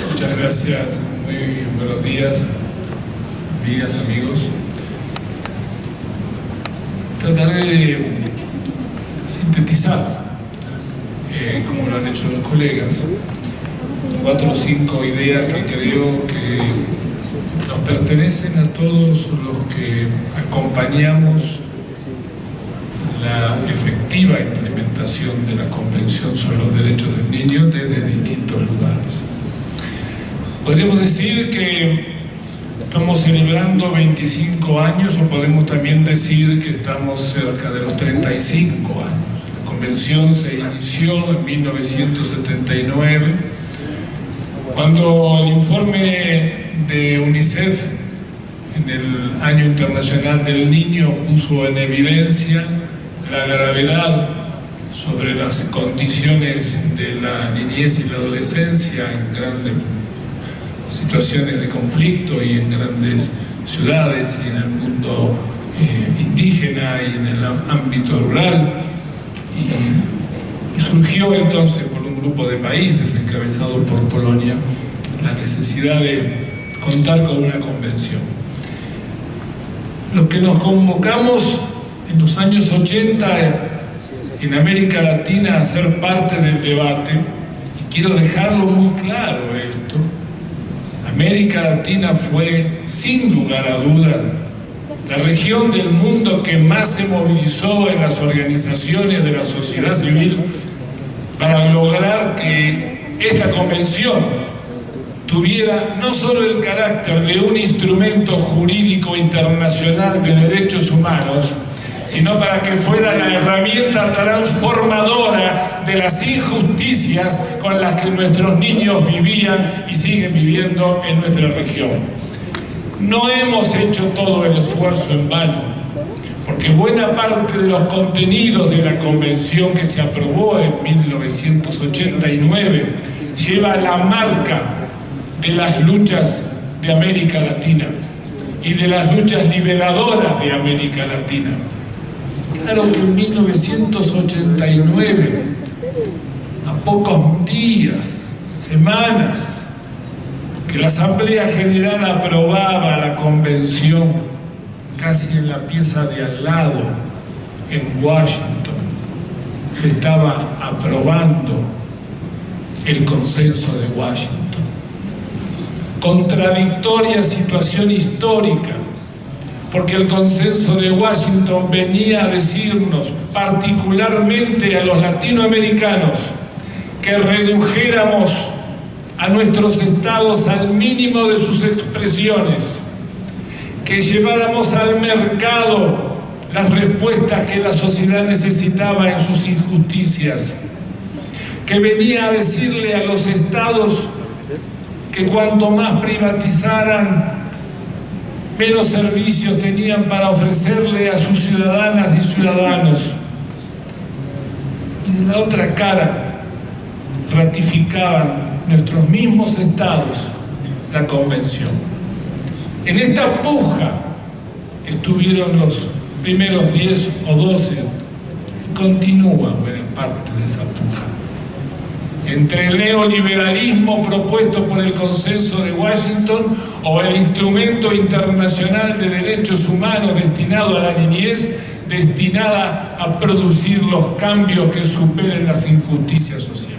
Muchas gracias, muy buenos días, amigas, amigos. Trataré de sintetizar, como lo han hecho los colegas, 4 o 5 ideas que creo que nos pertenecen a todos los que acompañamos la efectiva implementación de la Convención sobre los Derechos del Niño desde distintos lugares. Podríamos decir que estamos celebrando 25 años, o podemos también decir que estamos cerca de los 35 años. La Convención se inició en 1979, cuando el informe de UNICEF en el Año Internacional del Niño puso en evidencia la gravedad sobre las condiciones de la niñez y la adolescencia en grandes situaciones de conflicto y en grandes ciudades y en el mundo indígena y en el ámbito rural, y surgió entonces por un grupo de países encabezado por Polonia la necesidad de contar con una convención. Los que nos convocamos en los años 80 en América Latina a ser parte del debate, y quiero dejarlo muy claro esto, América Latina fue, sin lugar a dudas, la región del mundo que más se movilizó en las organizaciones de la sociedad civil para lograr que esta convención tuviera no solo el carácter de un instrumento jurídico internacional de derechos humanos, sino para que fuera la herramienta transformadora de las injusticias con las que nuestros niños vivían y siguen viviendo en nuestra región. No hemos hecho todo el esfuerzo en vano, porque buena parte de los contenidos de la convención que se aprobó en 1989 lleva la marca de las luchas de América Latina y de las luchas liberadoras de América Latina. Claro que en 1989, a pocos días, semanas, que la Asamblea General aprobaba la Convención, casi en la pieza de al lado, en Washington, se estaba aprobando el Consenso de Washington. Contradictoria situación histórica, porque el Consenso de Washington venía a decirnos, particularmente a los latinoamericanos, que redujéramos a nuestros estados al mínimo de sus expresiones, que lleváramos al mercado las respuestas que la sociedad necesitaba en sus injusticias, que venía a decirle a los estados que cuanto más privatizaran, menos servicios tenían para ofrecerle a sus ciudadanas y ciudadanos. Y de la otra cara, ratificaban nuestros mismos estados la convención. En esta puja estuvieron los primeros 10 o 12, y continúa buena parte de esa puja. Entre el neoliberalismo propuesto por el Consenso de Washington o el instrumento internacional de derechos humanos destinado a la niñez, destinada a producir los cambios que superen las injusticias sociales.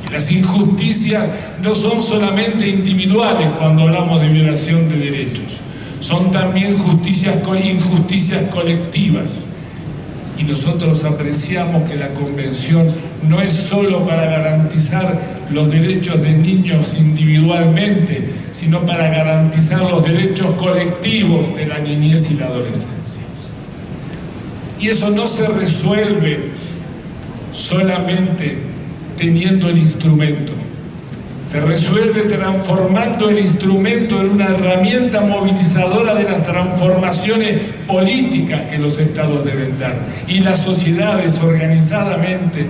Y las injusticias no son solamente individuales cuando hablamos de violación de derechos, son también injusticias colectivas. Y nosotros apreciamos que la Convención no es solo para garantizar los derechos de niños individualmente, sino para garantizar los derechos colectivos de la niñez y la adolescencia. Y eso no se resuelve solamente teniendo el instrumento. Se resuelve transformando el instrumento en una herramienta movilizadora de las transformaciones políticas que los estados deben dar. Y las sociedades organizadamente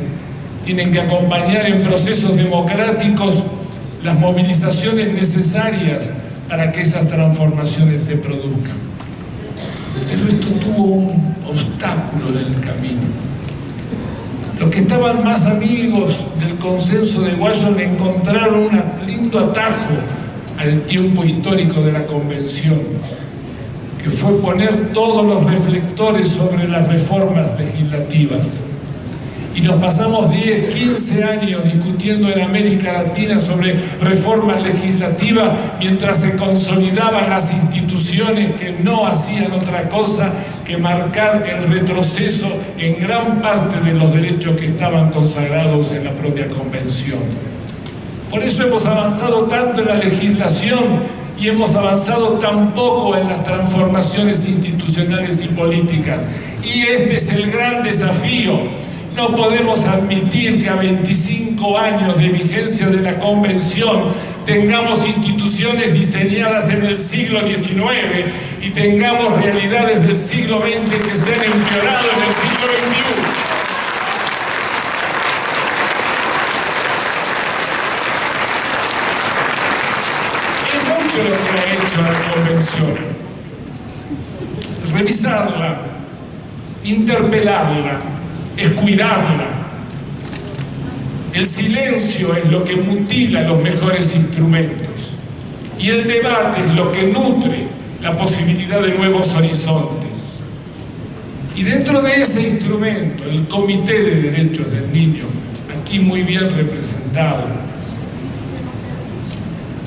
tienen que acompañar en procesos democráticos las movilizaciones necesarias para que esas transformaciones se produzcan. Pero esto tuvo un obstáculo en el camino. Los que estaban más amigos del consenso de Washington encontraron un lindo atajo al tiempo histórico de la convención, que fue poner todos los reflectores sobre las reformas legislativas. Y nos pasamos 10, 15 años discutiendo en América Latina sobre reformas legislativas mientras se consolidaban las instituciones que no hacían otra cosa que marcar el retroceso en gran parte de los derechos que estaban consagrados en la propia convención. Por eso hemos avanzado tanto en la legislación y hemos avanzado tan poco en las transformaciones institucionales y políticas. Y este es el gran desafío. No podemos admitir que a 25 años de vigencia de la Convención tengamos instituciones diseñadas en el siglo XIX y tengamos realidades del siglo XX que se han empeorado en el siglo XXI. Es mucho lo que ha hecho la Convención. Revisarla, interpelarla, es cuidarla. El silencio es lo que mutila los mejores instrumentos y el debate es lo que nutre la posibilidad de nuevos horizontes. Y dentro de ese instrumento, el Comité de Derechos del Niño, aquí muy bien representado,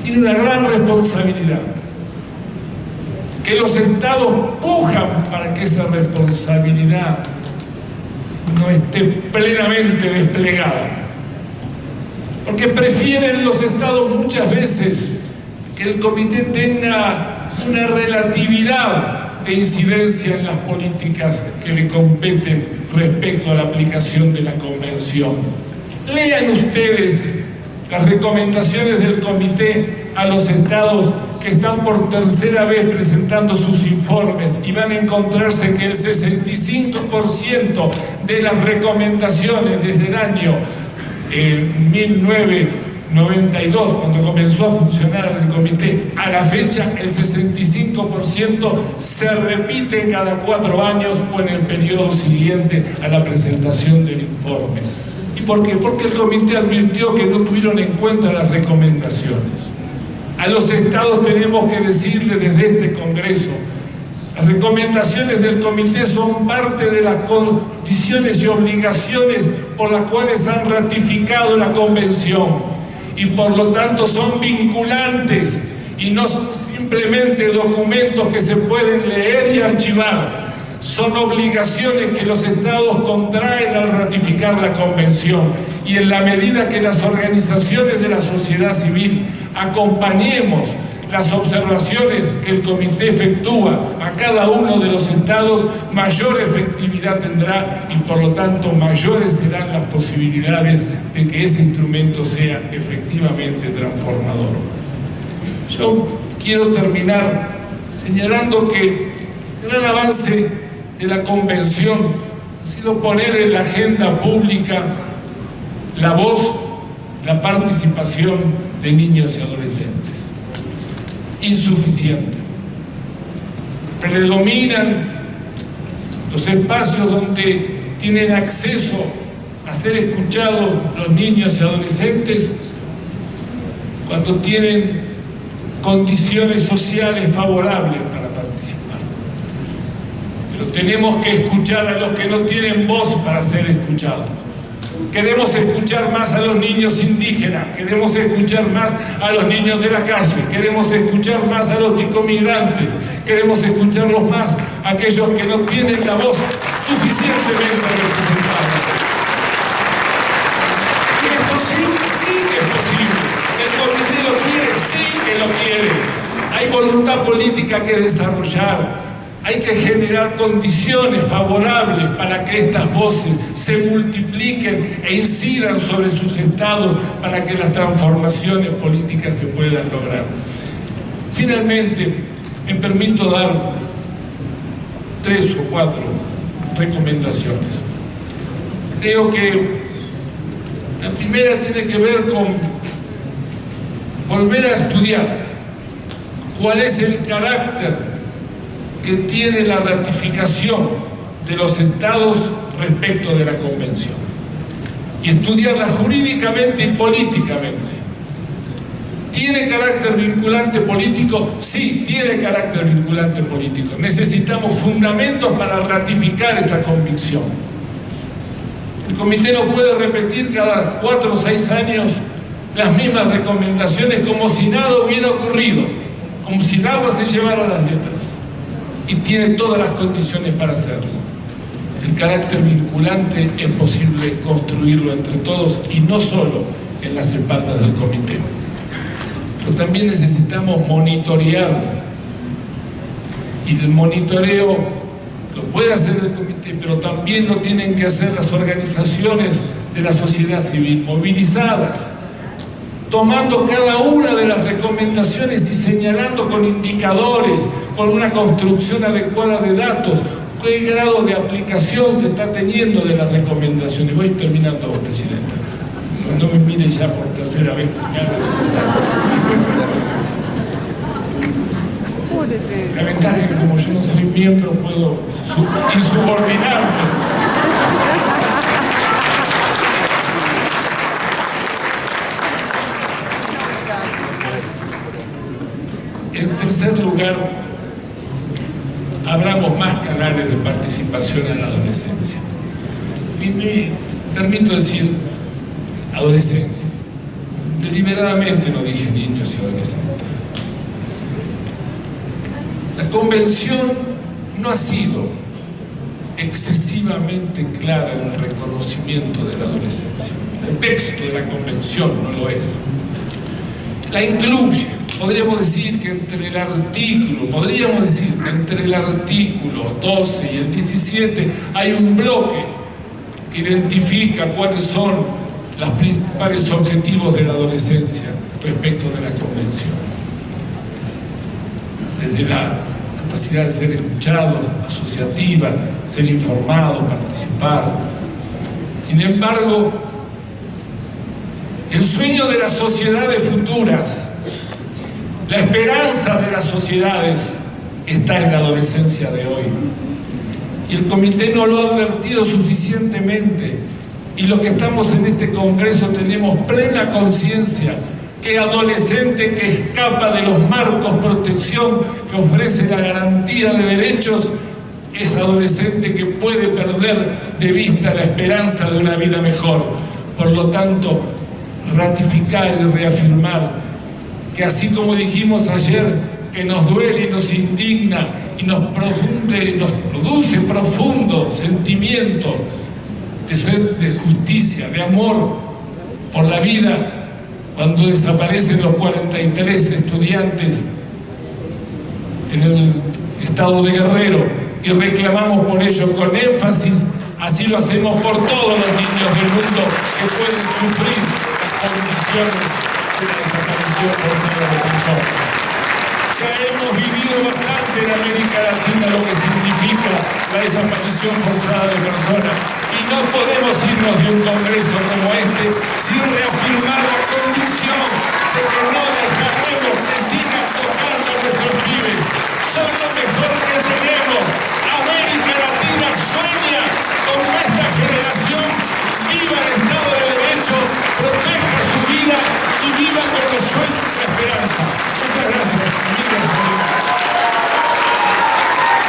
tiene una gran responsabilidad, que los estados pujan para que esa responsabilidad no esté plenamente desplegada, porque prefieren los estados muchas veces que el comité tenga una relatividad de incidencia en las políticas que le competen respecto a la aplicación de la convención. Lean ustedes las recomendaciones del comité a los estados que están por tercera vez presentando sus informes y van a encontrarse que el 65% de las recomendaciones desde el año 1992, cuando comenzó a funcionar el comité, a la fecha el 65% se repite cada 4 años o en el periodo siguiente a la presentación del informe. ¿Y por qué? Porque el comité advirtió que no tuvieron en cuenta las recomendaciones. A los estados tenemos que decirle desde este Congreso, las recomendaciones del comité son parte de las condiciones y obligaciones por las cuales han ratificado la convención y por lo tanto son vinculantes y no son simplemente documentos que se pueden leer y archivar. Son obligaciones que los estados contraen al ratificar la convención, y en la medida que las organizaciones de la sociedad civil acompañemos las observaciones que el comité efectúa a cada uno de los estados, mayor efectividad tendrá y por lo tanto mayores serán las posibilidades de que ese instrumento sea efectivamente transformador. Yo quiero terminar señalando que el gran avance de la convención ha sido poner en la agenda pública la voz, la participación de niños y adolescentes. Insuficiente. Predominan los espacios donde tienen acceso a ser escuchados los niños y adolescentes cuando tienen condiciones sociales favorables para participar. Pero tenemos que escuchar a los que no tienen voz para ser escuchados. Queremos escuchar más a los niños indígenas, queremos escuchar más a los niños de la calle, queremos escuchar más a los ticomigrantes, queremos escucharlos más a aquellos que no tienen la voz suficientemente representada. ¿Y es posible? Sí que es posible. ¿El comité lo quiere? Sí que lo quiere. Hay voluntad política que desarrollar. Hay que generar condiciones favorables para que estas voces se multipliquen e incidan sobre sus estados para que las transformaciones políticas se puedan lograr. Finalmente, me permito dar 3 o 4 recomendaciones. Creo que la primera tiene que ver con volver a estudiar cuál es el carácter que tiene la ratificación de los estados respecto de la convención. y estudiarla jurídicamente y políticamente. ¿Tiene carácter vinculante político? Sí, tiene carácter vinculante político. Necesitamos fundamentos para ratificar esta convicción. El comité no puede repetir cada 4 o 6 años las mismas recomendaciones como si nada hubiera ocurrido, como si el agua se llevara las letras. Y tiene todas las condiciones para hacerlo. El carácter vinculante es posible construirlo entre todos y no solo en las espaldas del comité. Pero también necesitamos monitorearlo. Y el monitoreo lo puede hacer el comité, pero también lo tienen que hacer las organizaciones de la sociedad civil, movilizadas, tomando cada una de las recomendaciones y señalando con indicadores, con una construcción adecuada de datos, qué grado de aplicación se está teniendo de las recomendaciones. Voy terminando, Presidenta. No me mire ya por tercera vez. La ventaja es que como yo no soy miembro, puedo insubordinarte. En tercer lugar, abramos más canales de participación en la adolescencia. Y me permito decir adolescencia. Deliberadamente no dije niños y adolescentes. La convención no ha sido excesivamente clara en el reconocimiento de la adolescencia. El texto de la convención no lo es. La incluye. Podríamos decir que entre el artículo 12 y el 17 hay un bloque que identifica cuáles son los principales objetivos de la adolescencia respecto de la convención. Desde la capacidad de ser escuchados, asociativa, ser informados, participar. Sin embargo, el sueño de las sociedades futuras, la esperanza de las sociedades está en la adolescencia de hoy. Y el comité no lo ha advertido suficientemente. Y los que estamos en este congreso tenemos plena conciencia que adolescente que escapa de los marcos de protección que ofrece la garantía de derechos es adolescente que puede perder de vista la esperanza de una vida mejor. Por lo tanto, ratificar y reafirmar que así como dijimos ayer, que nos duele y nos indigna y nos produce profundo sentimiento de sed de justicia, de amor por la vida, cuando desaparecen los 43 estudiantes en el estado de Guerrero y reclamamos por ello con énfasis, así lo hacemos por todos los niños del mundo que pueden sufrir las condiciones de la desaparición forzada de personas. Ya hemos vivido bastante en América Latina lo que significa la desaparición forzada de personas y no podemos irnos de un congreso como este sin reafirmar la condición de que no dejaremos que sigan tocando a nuestros pibes. Son lo mejor